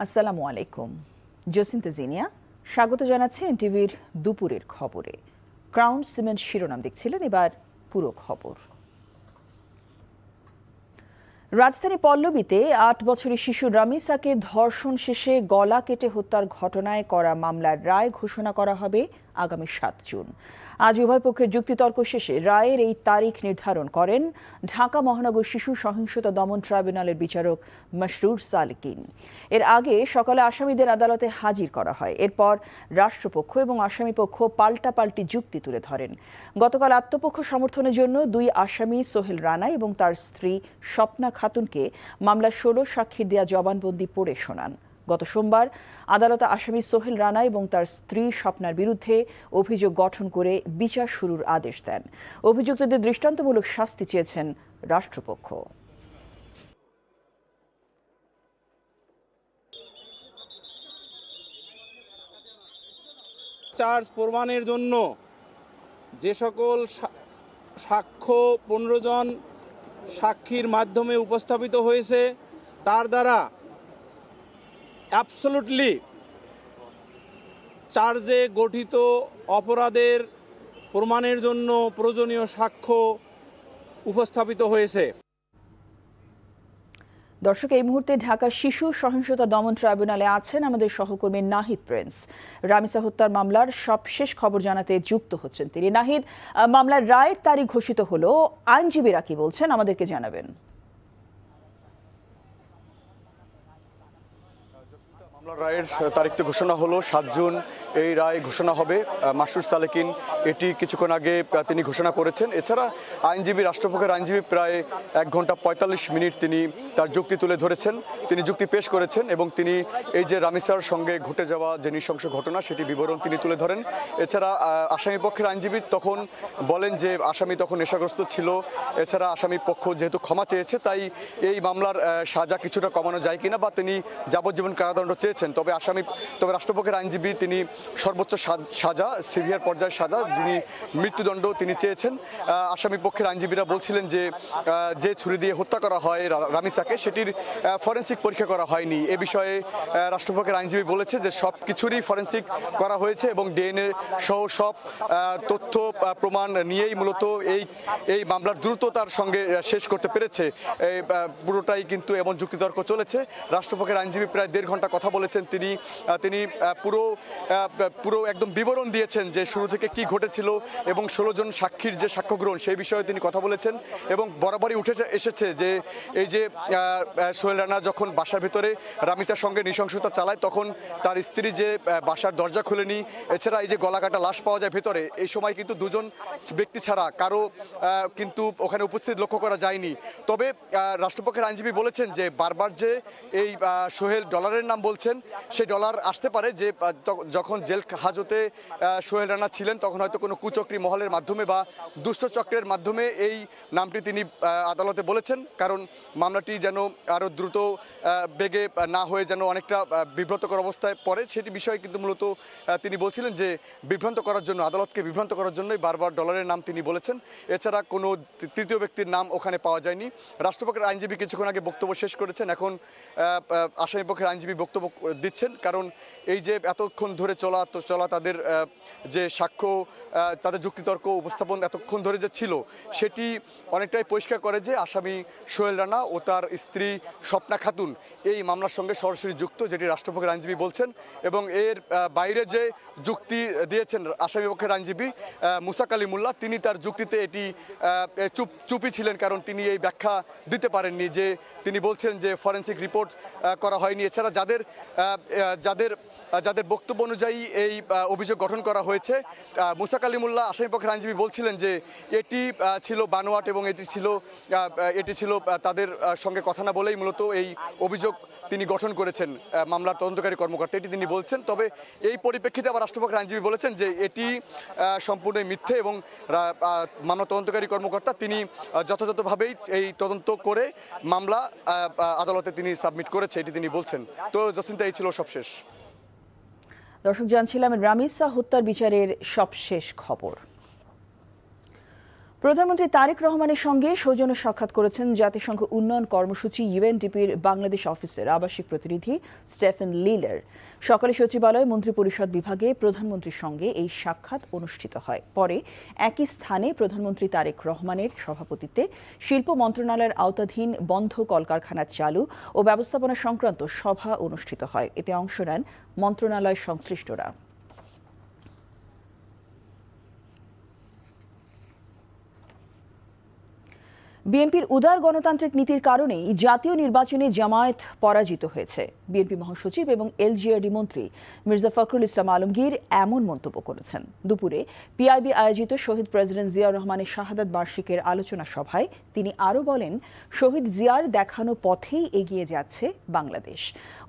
আসসালামু আলাইকুম। জসিন্তা জিনিয়া স্বাগত জানাচ্ছি এনটিভির দুপুরের খবরে। ক্রাউন সিমেন্ট শিরোনাম দেখছিলেন, এবার পুরো খবর। রাজধানী পল্লবীতে ৮ বছরের শিশু রামিসাকে ধর্ষণ শেষে গলা কেটে হত্যার ঘটনায় করা মামলার রায় ঘোষণা করা হবে আগামী ৭ জুন। আজ উভয় পক্ষের যুক্তিতর্ক শেষে রায়ের এই তারিখ নির্ধারণ করেন ঢাকা মহানগর শিশু সহিংসতা দমন ট্রাইব্যুনালের বিচারক মাসরুর সালেকিন। এর আগে সকালে আসামিদের আদালতে হাজির করা হয়। এরপর রাষ্ট্রপক্ষ এবং আসামিপক্ষ পাল্টাপাল্টি যুক্তি তুলে ধরেন। গতকাল আত্মপক্ষ সমর্থনের জন্য দুই আসামি সোহেল রানা এবং তার স্ত্রী স্বপ্না খাতুনকে মামলার ১৬ সাক্ষীর দেয়া জবানবন্দি পড়ে শোনান। গত সোমবার আদালত আসামি সোহেল রানা এবং তার স্ত্রী স্বপ্নার বিরুদ্ধে অভিযোগ গঠন করে বিচার শুরুর আদেশ দেন। অভিযুক্তদের দৃষ্টান্তমূলক শাস্তি চেয়েছেন রাষ্ট্রপক্ষ। চার্জ প্রমাণের জন্য যে সকল সাক্ষ্য ১৫ জন সাক্ষীর মাধ্যমে উপস্থাপিত হয়েছে তার দ্বারা অ্যাবসলিউটলি চার্জে গঠিত অপরাধের প্রমাণের জন্য প্রয়োজনীয় সাক্ষ্য উপস্থাপিত হয়েছে। দর্শক, এই মুহূর্তে ঢাকা শিশু সহিংসতা দমন ট্রাইব্যুনালে আছেন আমাদের সহকর্মী নাহিদ প্রিন্স। রামিসা হত্যার মামলার সবশেষ খবর জানাতে যুক্ত হচ্ছেন তিনি। নাহিদ, মামলার রায়ের তারিখ ঘোষিত হলো, আইনজীবীরা কি বলছেন আমাদেরকে জানাবেন। মামলার রায়ের তারিখ তো ঘোষণা হলো ৭ জুন এই রায় ঘোষণা হবে। মাসরুর সালেকিন এটি কিছুক্ষণ আগে তিনি ঘোষণা করেছেন। এছাড়া রাষ্ট্রপক্ষের আইনজীবী প্রায় ১ ঘন্টা ৪৫ মিনিট তিনি তার যুক্তি তুলে ধরেছেন, তিনি যুক্তি পেশ করেছেন এবং তিনি এই যে রামিসার সঙ্গে ঘটে যাওয়া যে নৃশংস ঘটনা সেটি বিবরণ তিনি তুলে ধরেন। এছাড়া আসামি পক্ষের আইনজীবী তখন বলেন যে আসামি তখন নেশাগ্রস্ত ছিল। এছাড়া আসামি পক্ষ যেহেতু ক্ষমা চেয়েছে, তাই এই মামলার সাজা কিছুটা কমানো যায় কিনা বা তিনি যাবজ্জীবন কারাদণ্ড চেয়েছেন। তবে রাষ্ট্রপক্ষের আইনজীবী তিনি সর্বোচ্চ সাজা, সিভিয়ার পর্যায়ের সাজা, যিনি মৃত্যুদণ্ড তিনি চেয়েছেন। আসামি পক্ষের আইনজীবীরা বলছিলেন যে ছুরি দিয়ে হত্যা করা হয় রামিসাকে, সেটির ফরেনসিক পরীক্ষা করা হয়নি। এ বিষয়ে রাষ্ট্রপক্ষের আইনজীবী বলেছে যে সব কিছুরই ফরেনসিক করা হয়েছে এবং ডিএনএ সহ সব তথ্য প্রমাণ নিয়েই মূলত এই মামলার দ্রুততার সঙ্গে শেষ করতে পেরেছে। পুরোটাই কিন্তু এমন যুক্তিতর্ক চলেছে। রাষ্ট্রপক্ষের আইনজীবী প্রায় ১.৫ ঘন্টা কথা বলেছেন। তিনি পুরো একদম বিবরণ দিয়েছেন যে শুরু থেকে কি ঘটেছিল এবং ১৬ জন সাক্ষীর যে সাক্ষ্য গ্রহণ সেই বিষয়ে তিনি কথা বলেছেন এবং বরাবরই উঠে এসেছে যে এই যে সোহেল রানা যখন বাসার ভিতরে রামিসার সঙ্গে নৃশংসতা চালায় তখন তার স্ত্রী যে বাসার দরজা খুলেনি। এছাড়া এই যে গলাকাটা লাশ পাওয়া যায় ভেতরে, এই সময় কিন্তু দুজন ব্যক্তি ছাড়া কারো কিন্তু ওখানে উপস্থিত লক্ষ্য করা যায়নি। তবে রাষ্ট্রপক্ষের আইনজীবী বলেছেন যে বারবার যে এই সোহেল ডলারের নাম বলছেন, সেই ডলার আসতে পারে যে যখন জেল হাজতে সোহেল রানা ছিলেন তখন হয়তো কোনো কুচক্রী মহলের মাধ্যমে বা দুষ্ট চক্রের মাধ্যমে এই নামটি তিনি আদালতে বলেছেন, কারণ মামলাটি যেন আরও দ্রুত বেগে না হয়ে যেন অনেকটা বিভ্রান্তকর অবস্থায় পড়ে, সেটি বিষয়ে কিন্তু মূলত তিনি বলছিলেন যে আদালতকে বিভ্রান্ত করার জন্যই বারবার ডলারের নাম তিনি বলেছেন। এছাড়া কোনো তৃতীয় ব্যক্তির নাম ওখানে পাওয়া যায়নি। রাষ্ট্রপক্ষের আইনজীবী কিছুক্ষণ আগে বক্তব্য শেষ করেছেন, এখন আসামি পক্ষের আইনজীবী বক্তব্য দিচ্ছেন, কারণ এই যে এতক্ষণ ধরে চলা তাদের যে সাক্ষ্য, তাদের যুক্তিতর্ক উপস্থাপন এতক্ষণ ধরে যে ছিল সেটি অনেকটাই পরিষ্কার করে যে আসামি সোহেল রানা ও তার স্ত্রী স্বপ্না খাতুন এই মামলার সঙ্গে সরাসরি যুক্ত, যেটি রাষ্ট্রপক্ষের আইনজীবী বলছেন। এবং এর বাইরে যে যুক্তি দিয়েছেন আসামি পক্ষের আইনজীবী মুসা কালিমুল্লাহ, তিনি তার যুক্তিতে এটি চুপি ছিলেন, কারণ তিনি এই ব্যাখ্যা দিতে পারেননি যে তিনি বলছেন যে ফরেনসিক রিপোর্ট করা হয়নি। এছাড়া যাদের বক্তব্য অনুযায়ী এই অভিযোগ গঠন করা হয়েছে, মুসা কালিমুল্লাহ আসামিপক্ষের আইনজীবী বলছিলেন যে এটি ছিল বানোয়াট এবং এটি ছিল তাদের সঙ্গে কথা না বলেই মূলত এই অভিযোগ তিনি গঠন করেছেন মামলার তদন্তকারী কর্মকর্তা, এটি তিনি বলছেন। তবে এই পরিপ্রেক্ষিতে আবার রাষ্ট্রপক্ষের আইনজীবী বলেছেন যে এটি সম্পূর্ণ মিথ্যে এবং মামলা তদন্তকারী কর্মকর্তা তিনি যথাযথভাবেই এই তদন্ত করে মামলা আদালতে তিনি সাবমিট করেছে, এটি তিনি বলছেন। তো জসিন্তা, এই ছিল সবশেষ। দর্শক, জানছিলাম রামিসা হত্যার বিচারের সবশেষ খবর। প্রধানমন্ত্রী তারেক রহমানের সঙ্গে সৌজন্য সাক্ষাৎ করেছেন জাতিসংঘ উন্নয়ন কর্মসূচি ইউএনডিপির বাংলাদেশ অফিসের আবাসিক প্রতিনিধি স্টেফেন লিলার। সকালে সচিবালয় মন্ত্রিপরিষদ বিভাগে প্রধানমন্ত্রীর সঙ্গে এই সাক্ষাৎ অনুষ্ঠিত হয়। পরে একই স্থানে প্রধানমন্ত্রী তারেক রহমানের সভাপতিত্বে শিল্প মন্ত্রণালয়ের আওতাধীন বন্ধ কলকারখানা চালু ও ব্যবস্থাপনা সংক্রান্ত সভা অনুষ্ঠিত হয়। এতে অংশ নেন মন্ত্রণালয় সংশ্লিষ্টরা। বিএনপির উদার গণতান্ত্রিক নীতির কারণেই জাতীয় নির্বাচনে জামায়াত পরাজিত হয়েছে। বিএনপি মহাসচিব এবং এলজিআরডি মন্ত্রী মির্জা ফখরুল ইসলাম আলমগীর এমন মন্তব্য করেছেন। দুপুরে পিআইবি আয়োজিত শহীদ প্রেসিডেন্ট জিয়াউর রহমানের শাহাদাত বার্ষিকের আলোচনা সভায় তিনি আরও বলেন, শহীদ জিয়ার দেখানো পথেই এগিয়ে যাচ্ছে বাংলাদেশ।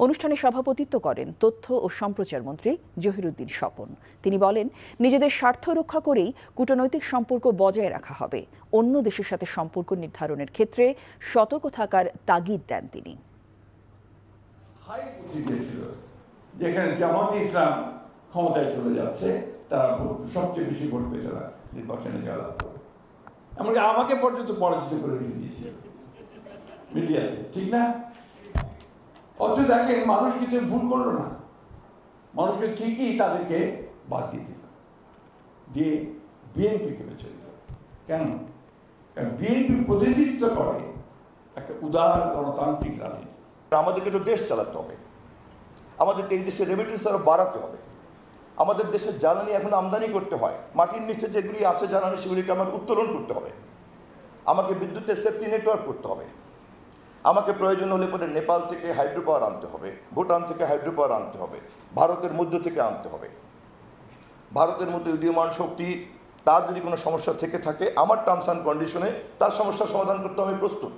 অনুষ্ঠানে সভাপতিত্ব করেন তথ্য ও সম্প্রচার মন্ত্রী জহিরুদ্দিন স্বপন। তিনি বলেন, নিজেদের স্বার্থ রক্ষা করেই কূটনৈতিক সম্পর্ক বজায় রাখা হবে। অন্য দেশের সাথে সম্পর্ক নির্ধারণের ক্ষেত্রে সতর্ক থাকার তাগিদ দেন তিনি। যেখানে জামাতে ইসলাম ক্ষমতায় চলে যাচ্ছে, তারা সবচেয়ে বেশি ভোট পেয়ে তারা নির্বাচনে জয়লাভ করে। এমনকি আমাকে পর্যন্ত পরাজিত করে রেখে দিয়েছে মিডিয়াতে, ঠিক না? অথচ দেখেন, মানুষ কিছু ভুল করলো না, মানুষকে ঠিকই তাদেরকে বাদ দিয়ে দিল, দিয়ে বিএনপিকে বেছে দিল। কেন? কারণ বিএনপি প্রতিনিধিত্ব করে একটা উদার গণতান্ত্রিক রাজনীতি। আমাদেরকে তো দেশ চালাতে হবে, আমাদের এই দেশের রেমিটেন্স আরও বাড়াতে হবে। আমাদের দেশের জ্বালানি এখন আমদানি করতে হয়, মাটির নিচে যেগুলি আছে জ্বালানি সেগুলিকে আমাকে উত্তোলন করতে হবে। আমাকে বিদ্যুতের সেফটি নেটওয়ার্ক করতে হবে। আমাকে প্রয়োজন হলে পরে নেপাল থেকে হাইড্রো পাওয়ার আনতে হবে, ভুটান থেকে হাইড্রো পাওয়ার আনতে হবে, ভারতের মধ্য থেকে আনতে হবে। ভারতের মধ্যে উদীয়মান শক্তি, তার যদি কোনো সমস্যা থেকে থাকে, আমার টার্মস অ্যান্ড কন্ডিশনে তার সমস্যার সমাধান করতে আমি প্রস্তুত।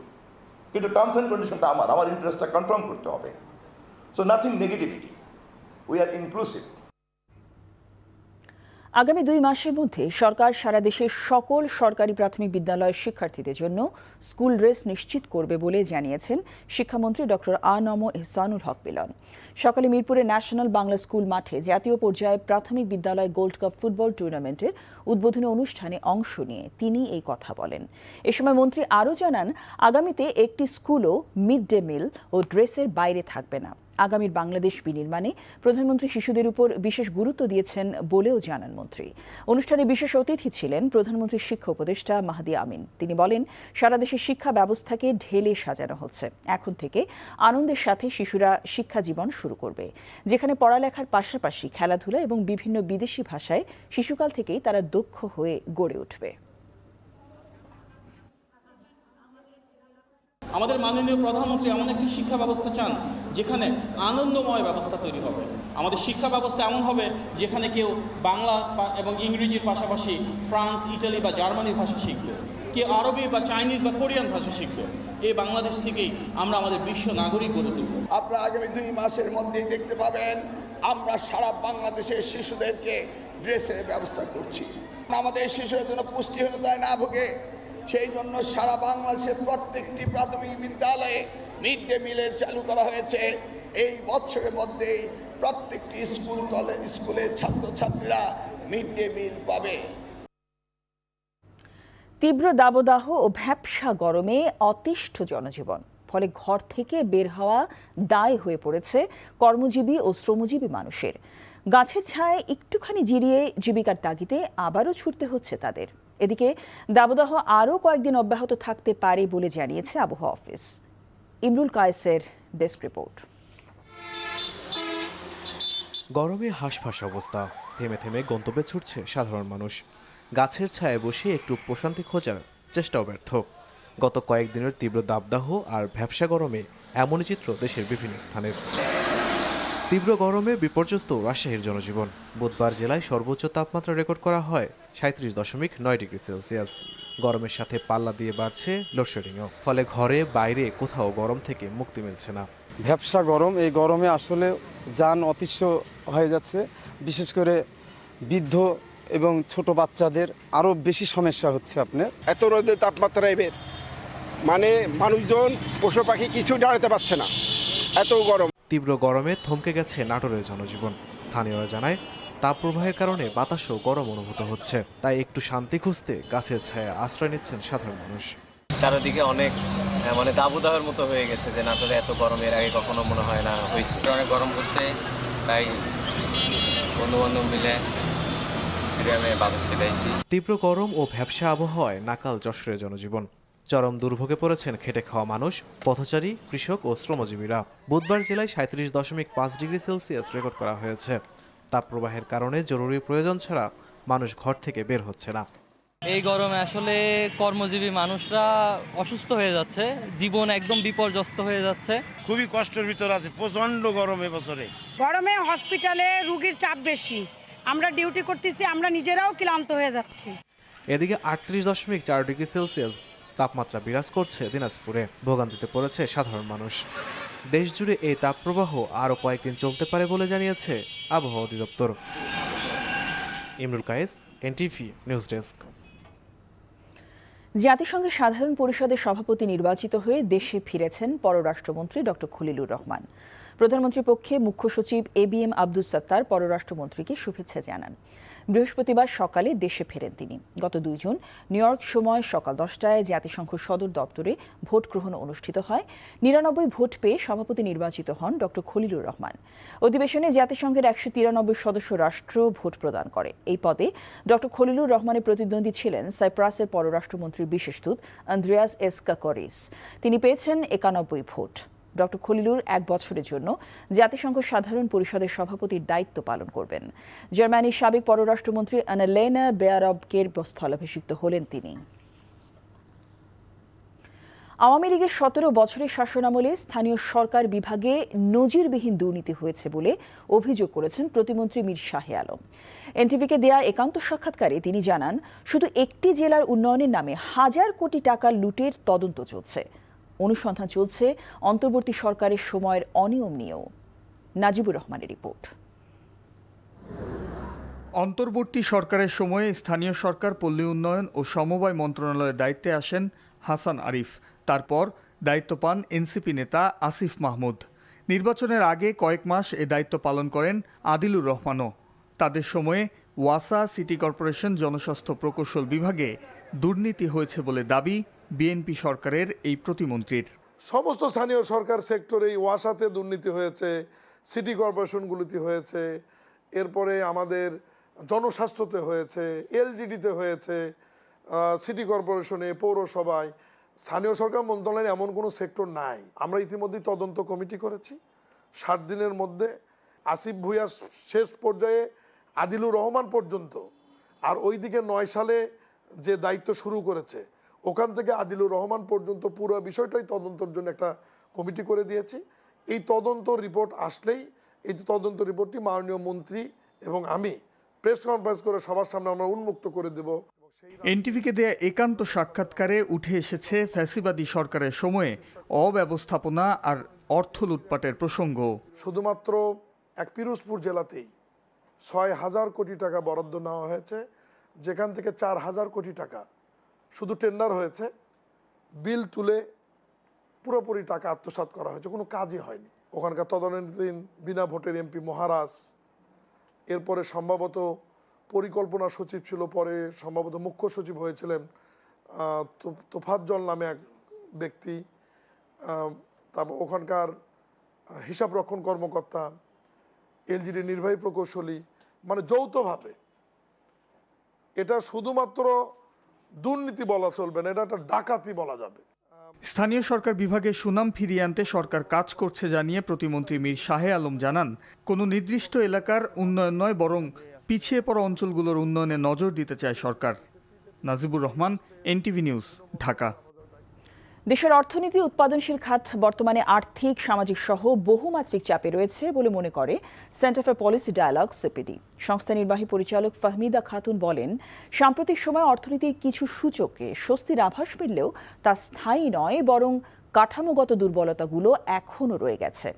কিন্তু টার্মস অ্যান্ড কন্ডিশনটা আমার ইন্টারেস্টটা কনফার্ম করতে হবে। So nothing negativity, we are inclusive. আগামী 2 মাসের মধ্যে সরকার সারা দেশের সকল সরকারি প্রাথমিক বিদ্যালয়ের শিক্ষার্থীদের জন্য স্কুল ড্রেস নিশ্চিত করবে বলে জানিয়েছেন শিক্ষামন্ত্রী ডক্টর আ.ন.ম এহসানুল হক মিলন। সকালে মিরপুরে ন্যাশনাল বাংলা স্কুল মাঠে জাতীয় পর্যায়ে প্রাথমিক বিদ্যালয় গোল্ড কাপ ফুটবল টুর্নামেন্টের উদ্বোধনী অনুষ্ঠানে অংশ নিয়ে তিনি এই কথা বলেন। এ সময় মন্ত্রী আরও জানান, আগামীতে একটি স্কুলও মিড ডে মিল ও ড্রেসের বাইরে থাকবে না। আগামীর বাংলাদেশ বিনির্মাণে প্রধানমন্ত্রী শিশুদের উপর বিশেষ গুরুত্ব দিয়েছেন বলেও জানান মন্ত্রী। অনুষ্ঠানে বিশেষ অতিথি ছিলেন প্রধানমন্ত্রীর শিক্ষা উপদেষ্টা মাহদি আমিন। তিনি বলেন, সারা দেশের শিক্ষা ব্যবস্থাকে ঢেলে সাজানো হচ্ছে। এখন থেকে আনন্দের সাথে শিশুরা শিক্ষা জীবন শুরু করবে, যেখানে পড়ালেখার পাশাপাশি খেলাধুলা এবং বিভিন্ন বিদেশি ভাষায় শিশুকাল থেকেই তারা দক্ষ হয়ে গড়ে উঠবে। আমাদের মাননীয় প্রধানমন্ত্রী এমন একটি শিক্ষা ব্যবস্থা চান যেখানে আনন্দময় ব্যবস্থা তৈরি হবে। আমাদের শিক্ষা ব্যবস্থা এমন হবে যেখানে কেউ বাংলা এবং ইংরেজির পাশাপাশি ফ্রান্স, ইটালি বা জার্মানির ভাষা শিখবে, কেউ আরবি বা চাইনিজ বা কোরিয়ান ভাষা শিখবে। এই বাংলাদেশ থেকেই আমরা আমাদের বিশ্ব নাগরিক গড়ে তুলব। আপনারা আগামী 2 মাসের মধ্যেই দেখতে পাবেন আমরা সারা বাংলাদেশের শিশুদেরকে ড্রেসের ব্যবস্থা করছি। আমাদের শিশুরা যেন পুষ্টিহীনতায় না ভোগে, সেই জন্য সারা বাংলাদেশের প্রত্যেকটি প্রাথমিক বিদ্যালয়ে মিড ডে মিলের চালু করা হয়েছে। এই বছরের মধ্যেই প্রত্যেকটি স্কুল কলেজ স্কুলের ছাত্রছাত্রীরা মিড ডে মিল পাবে। তীব্র দাবদাহ ও ভ্যাপসা গরমে অতিষ্ঠ জনজীবন, ফলে ঘর থেকে বের হওয়া দায় হয়ে পড়েছে কর্মজীবী ও শ্রমজীবী মানুষের। গাছের ছায়ায় একটুখানি জিরিয়ে জীবিকার তাগিদে আবারও ছুটতে হচ্ছে তাদের। এদিকে দাবদাহ আরও কয়েকদিন অব্যাহত থাকতে পারে বলে জানিয়েছে আবহাওয়া অফিস। ইমরুল কায়েসের ডেস্ক রিপোর্ট। গরমে হাঁসফাঁস অবস্থা, থেমে থেমে গন্তব্যে ছুটছে সাধারণ মানুষ। গাছের ছায়ায় বসে একটু প্রশান্তি খোঁজার চেষ্টাও ব্যর্থ। গত কয়েকদিনের তীব্র দাবদাহ আর ভ্যাপসা গরমে এমনই চিত্র দেশের বিভিন্ন স্থানের। তীব্র গরমে বিপর্যস্ত রাজশাহীর জনজীবন। বুধবার জেলায় সর্বোচ্চ তাপমাত্রা রেকর্ড করা হয় 37.9 ডিগ্রি সেলসিয়াস। গরমের সাথে পাল্লা দিয়ে বাড়ছে লোডশেডিংও, ফলে ঘরে বাইরে কোথাও গরম থেকে মুক্তি মিলছে না। ভ্যাপসা গরম, এই গরমে আসলে যান অতিষ্ঠ হয়ে যাচ্ছে। বিশেষ করে বৃদ্ধ এবং ছোট বাচ্চাদের আরও বেশি সমস্যা হচ্ছে। আপনার এত রোদের তাপমাত্রা এবার মানে মানুষজন পশু পাখি কিছু দাঁড়াতে পারছে না, এত গরম। তীব্র গরমে থমকে গেছে নাটোরের জনজীবন। স্থানীয়রা জানায়, তাপপ্রবাহের কারণে বাতাসও গরম অনুভূত হচ্ছে, তাই একটু শান্তি খুঁজতে গাছের ছায়া আশ্রয় নিচ্ছেন সাধারণ মানুষ। চারিদিকে অনেক মানে দাবদাহের মতো হয়ে গেছে, যে নাটোরে এত গরম এর আগে কখনো মনে হয় না হয়েছে। অনেক গরম পড়ছে, তাই বন্ধু বান্ধব মিলে স্টেডিয়ামে বাতাস খেতেছি। তীব্র গরম ও ভ্যাপসা আবহাওয়ায় নাকাল যশোরের জনজীবন। চরম দুর্ভোগে পড়েছেন খেটে খাওয়া মানুষ, পথচারী, কৃষক ও শ্রমজীবীরা। বুধবার জেলায় 37.5 ডিগ্রি সেলসিয়াস রেকর্ড করা হয়েছে। তাপপ্রবাহের কারণে জরুরি প্রয়োজন ছাড়া মানুষ ঘর থেকে বের হচ্ছে না। এই গরমে আসলে কর্মজীবী মানুষরা অসুস্থ হয়ে যাচ্ছে, জীবন একদম বিপর্যস্ত হয়ে যাচ্ছে। খুবই কষ্টের ভিতর আছে, প্রচন্ড গরম এবছরে। গরমে হসপিটালে রোগীর চাপ বেশি, আমরা ডিউটি করতেছি, আমরা নিজেরাও ক্লান্ত হয়ে যাচ্ছি। এদিকে 38.4 ডিগ্রি সেলসিয়াস তাপমাত্রা বিরাজ করছে দিনাজপুরে। ভোগান্তিতে পড়েছে সাধারণ মানুষ। দেশজুড়ে এই তাপপ্রবাহ আরও কয়েকদিন চলতে পারে বলে জানিয়েছে আবহাওয়া অধিদপ্তর। Imrul Kayes, NTV news desk. জাতিসংঘের সাধারণ পরিষদের সভাপতি নির্বাচিত হয়ে দেশে ফিরেছেন পররাষ্ট্রমন্ত্রী ডক্টর খলিলুর রহমান। প্রধানমন্ত্রীর পক্ষে মুখ্য সচিব ABM আব্দুস সাত্তার পররাষ্ট্রমন্ত্রীকে শুভেচ্ছা জানান। বৃহস্পতিবার সকালে দেশে ফেরেন তিনি। গত 2 জুন নিউ ইয়র্ক সময় সকাল 10টায় জাতিসংঘ সদর দপ্তরে ভোট গ্রহণ অনুষ্ঠিত হয়। 99 ভোট পেয়ে সভাপতি নির্বাচিত হন ডক্টর খলিলুর রহমান। অধিবেশনে জাতিসংঘের 193 সদস্য রাষ্ট্র ভোট প্রদান করে। এই পদে ডক্টর খলিলুর রহমানের প্রতিদ্বন্দ্বী ছিলেন সাইপ্রাসের পররাষ্ট্রমন্ত্রীর বিশেষ দূত আন্দ্রেয়াস এসকাকরিস। তিনি পেয়েছেন 91 ভোট। ডক্টর খলিলুর 1 বছরের জন্য জাতিসংঘ সাধারণ পরিষদের সভাপতির দায়িত্ব পালন করবেন। জার্মানির সাবেক পররাষ্ট্রমন্ত্রী আনালেনা বেয়ারবকের স্থলাভিষিক্ত হলেন তিনি। আওয়ামী লীগের 17 বছরের শাসনামলে স্থানীয় সরকার বিভাগে নজিরবিহীন দুর্নীতি হয়েছে বলে অভিযোগ করেছেন প্রতিমন্ত্রী মীর শাহে আলম। এনটিভিকে দেয়া একান্ত সাক্ষাৎকারে তিনি জানান, শুধু একটি জেলার উন্নয়নের নামে হাজার কোটি টাকা লুটের তদন্ত চলছে। অনুসন্ধান চলছে অন্তর্বর্তী সরকারের সময়ের অনিয়ম নিয়েও। নাজিবুর রহমানের রিপোর্ট। অন্তর্বর্তী সরকারের সময়ে স্থানীয় সরকার, পল্লী উন্নয়ন ও সমবায় মন্ত্রণালয়ের দায়িত্বে আসেন হাসান আরিফ। তারপর দায়িত্ব পান এনসিপি নেতা আসিফ মাহমুদ। নির্বাচনের আগে কয়েক মাস এ দায়িত্ব পালন করেন আদিলুর রহমানও। তাদের সময়ে ওয়াসা সিটি কর্পোরেশন জনস্বাস্থ্য প্রকৌশল বিভাগে দুর্নীতি হয়েছে বলে দাবি বিএনপি সরকারের এই প্রতিমন্ত্রীর। সমস্ত স্থানীয় সরকার সেক্টরে ওয়াসাতে দুর্নীতি হয়েছে, সিটি কর্পোরেশনগুলিতে হয়েছে, এরপরে আমাদের জনস্বাস্থ্যতে হয়েছে, এলজিডিতে হয়েছে, সিটি কর্পোরেশনে, পৌরসভায়। স্থানীয় সরকার মন্ত্রণালয়ে এমন কোনো সেক্টর নাই। আমরা ইতিমধ্যেই তদন্ত কমিটি করেছি। 60 দিনের মধ্যে আসিফ ভুঁইয়ার শেষ পর্যায়ে আদিলুর রহমান পর্যন্ত, আর ওইদিকে 9 সালে যে দায়িত্ব শুরু করেছে ওখান থেকে আদিলুর রহমান পর্যন্ত পুরো বিষয়টাই তদন্তের জন্য একটা কমিটি করে দিয়েছি। এই তদন্ত রিপোর্ট আসলেই এই তদন্ত রিপোর্টটি মাননীয় মন্ত্রী এবং আমি প্রেস কনফারেন্স করে সবার সামনে আমরা উন্মুক্ত করে দেব। এনটিভিকে দেয়া একান্ত সাক্ষাৎকারে উঠে এসেছে ফ্যাসিবাদী সরকারের সময়ে অব্যবস্থাপনা আর অর্থ লুটপাটের প্রসঙ্গ। শুধুমাত্র এক পিরোজপুর জেলাতেই 6,000 কোটি টাকা বরাদ্দ নেওয়া হয়েছে, যেখান থেকে 4,000 কোটি টাকা শুধু টেন্ডার হয়েছে, বিল তুলে পুরোপুরি টাকা আত্মসাৎ করা হয়েছে, কোনো কাজই হয়নি। ওখানকার তদানীন্তন বিনা ভোটের এমপি মহারাজ, এরপরে সম্ভবত পরিকল্পনা সচিব ছিল, পরে সম্ভবত মুখ্য সচিব হয়েছিলেন তোফাজ্জল নামে এক ব্যক্তি, তারপর ওখানকার হিসাব রক্ষণ কর্মকর্তা, এলজিডি নির্বাহী প্রকৌশলী, মানে যৌথভাবে। এটা শুধুমাত্র দুর্নীতি বলা চলবে না, এটা একটা ডাকাতি বলা যাবে। স্থানীয় সরকার বিভাগে সুনাম ফিরিয়ে আনতে সরকার কাজ করছে জানিয়ে প্রতিমন্ত্রী মীর শাহে আলম জানান, কোনো নির্দিষ্ট এলাকার উন্নয়ন নয়, বরং পিছিয়ে পড়া অঞ্চলগুলোর উন্নয়নে নজর দিতে চায় সরকার। Nazibur Rahman, NTV news, Dhaka. দেশের অর্থনীতি উৎপাদনশীল খাত বর্তমানে আর্থিক, সামাজিক সহ বহুমাত্রিক চাপে রয়েছে বলে মনে করে সেন্টার ফর পলিসি ডায়ালগ সিপিডি। সংস্থা নির্বাহী পরিচালক ফাহমিদা খাতুন বলেন, সাম্প্রতিক সময় অর্থনীতির কিছু সূচকে স্বস্তির আভাস মিললেও তা স্থায়ী নয়, বরং কাঠামোগত দুর্বলতাগুলো এখনও রয়ে গেছে।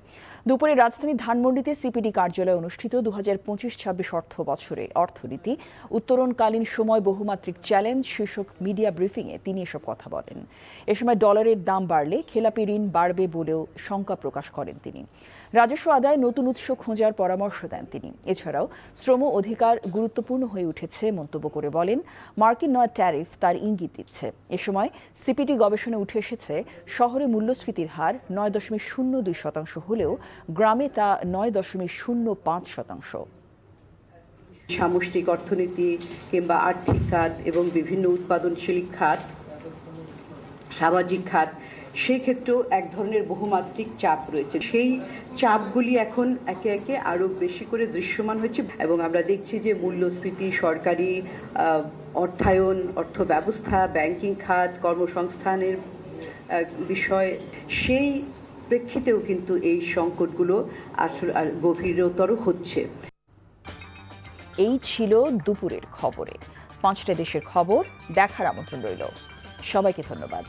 দুপুরে রাজধানী ধানমন্ডিতে সিপিডি কার্যালয়ে অনুষ্ঠিত 2025-26 অর্থ বছরে অর্থনীতি উত্তরণকালীন সময় বহুমাত্রিক চ্যালেঞ্জ শীর্ষক মিডিয়া ব্রিফিংয়ে তিনি এসব কথা বলেন। এ সময় ডলারের দাম বাড়লে খেলাপি ঋণ বাড়বে বলেও শঙ্কা প্রকাশ করেন তিনি। রাজস্ব আদায়ে নতুন উৎস খোঁজার পরামর্শ দেন তিনি। এছাড়াও শ্রম অধিকার গুরুত্বপূর্ণ হয়ে উঠেছে মন্তব্য করে বলেন, মার্কিন নয়া ট্যারিফ তার ইঙ্গিত দিচ্ছে। এ সময় সিপিডি গবেষণায় উঠে এসেছে শহরে মূল্যস্ফীতির হার 9.02% হলেও গ্রামে তা 9.05%। সামষ্টিক অর্থনীতি কিংবা আর্থিক খাত এবং বিভিন্ন উৎপাদনশীল খাত, সামাজিক খাত, সেই ক্ষেত্রেও এক ধরনের বহুমাত্রিক চাপ রয়েছে। সেই চাপগুলি এখন একে একে আরো বেশি করে দৃশ্যমান হচ্ছে এবং আমরা দেখছি যে মূল্যস্ফীতি, সরকারি অর্থায়ন, অর্থ ব্যবস্থা, ব্যাংকিং খাত, কর্মসংস্থানের বিষয়, সেই প্রেক্ষিতেও কিন্তু এই সংকটগুলো আসলে গভীরতর হচ্ছে। এই ছিল দুপুরের খবরে। 5টা দেশের খবর দেখার আমন্ত্রণ রইল। সবাইকে ধন্যবাদ।